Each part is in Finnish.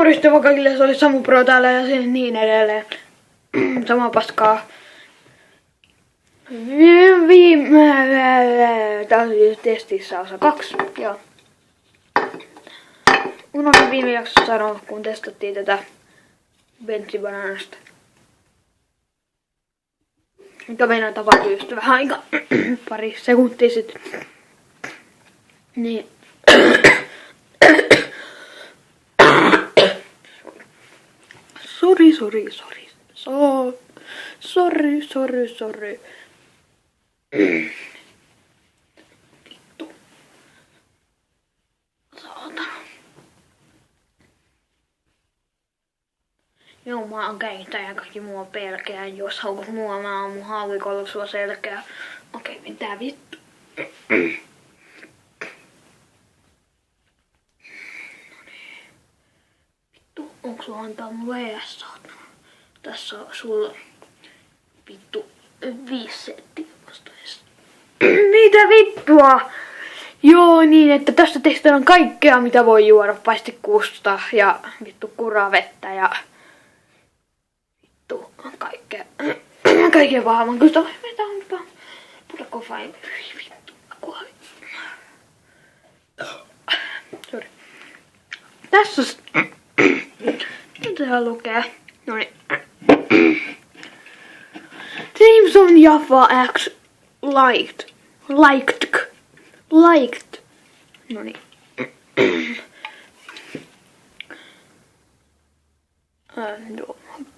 morjesta kaikille, se oli Samu Pro täällä ja niin edelleen. Sama paskaa. Tää on siis testissä osa 2. Joo. Unohdin viime jaksossa sanoa, kun testattiin tätä bensibananasta. Mikä meinaa tapahtui just vähän aika pari sekuntia sitten. Niin. Sori. Vittu. Saatana. Joo, mä oon kääntäjä ja kaikki mua pelkää. Jos haukut mua, mä oon mun haavikolla sua selkää. Okei, mitä vittu? Vittu, onks sulla antaa mulle VS, saatana? Tässä on sulla vittu 5 senttiä vastaajasta. Mitä vittua? Joo, niin että tästä testaillaan kaikkea mitä voi juoda. Paistikuusta ja vittu kuravettä ja vittu kaikkea. Kaikkea vahvan kyllä mitä onpa. Pudako vain. Vittu. Sori. Tässä mitä lukee? Noniin. Jameson Jaffa X liked. Noniin.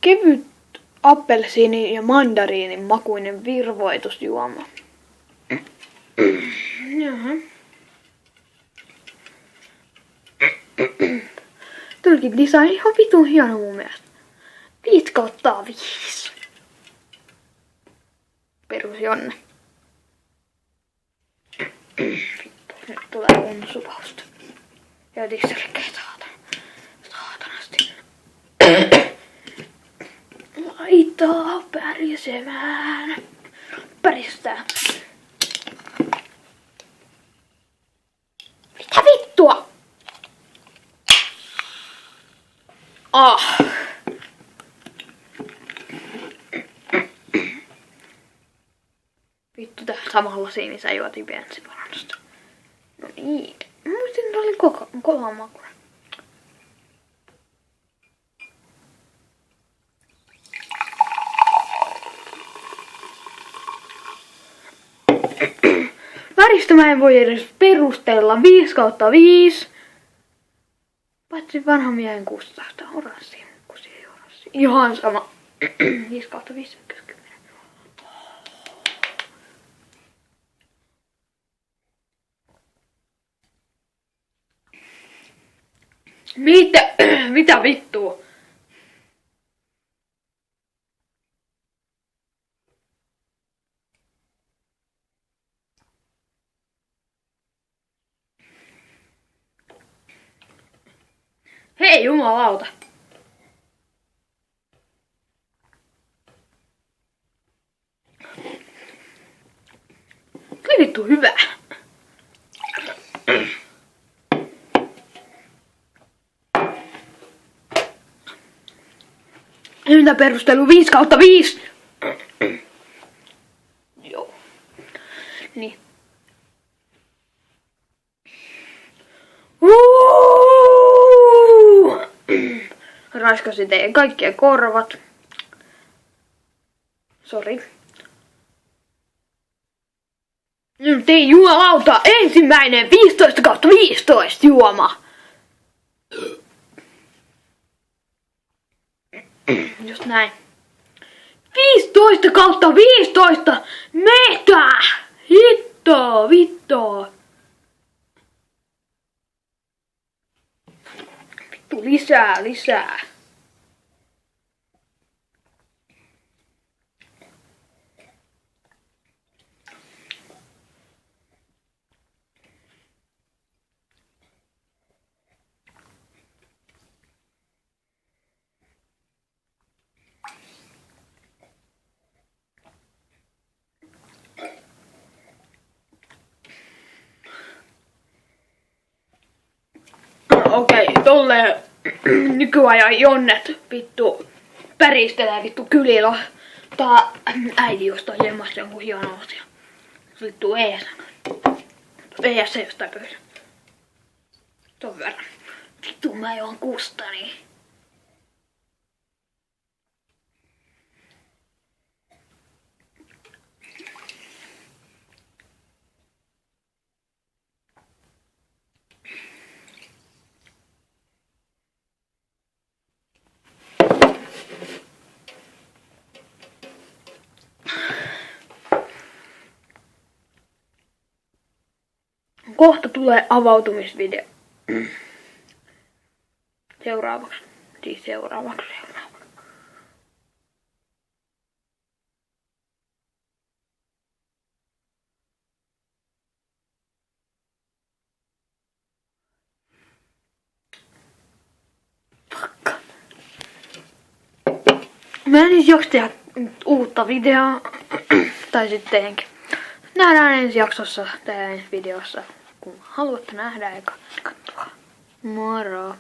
Kevyt appelsiini ja mandariinin makuinen virvoitusjuoma. Jaha. Tulikin design ihan vitun hieno mun mielestä. 5/5. Perus Jonne. Vittu, nyt tulee unsupausta. Ja disselkeä saatanasti. Laittaa pärisemään. Päristää. Mitä vittua? Vittu tää samalla siinä sä juotiin bensibananasta. No niin. Mä muistin, että oli kova makura. Väristä mä en voi edes perustella 5/5. Paitsi vanhan miehen kustasta oranssi. Kusi ei oranssi. Ihan sama. 5/5. Mitä vittua? Hei jumalauta. Oli vittu hyvä. Mitä perustelu 5/5? Joo. Niin. Raiskasin teidän kaikkien korvat. Sori. Nyt ei jumalauta ensimmäinen 15/15 juoma. Just näin. 15/15! Mitä? Vittu. Vittu lisää. Okei, tolleen nykyajan jonnet vittu päristelee vittu kylillä. Tää äiti jostain jemmasta jonkun hienon asian. Vittu ei sano. Ei se jostain pöydä. Ton verran. Vittu mä joon kustani. Kohta tulee avautumisvideo. Seuraavaksi. Seuraavaksi. Mä en ensi jaksa tehdä uutta videoa. Tai sitten enkä. Nähdään ensi jaksossa tai ensi videossa, kun haluatte nähdä, eikä katsokaa. Moro!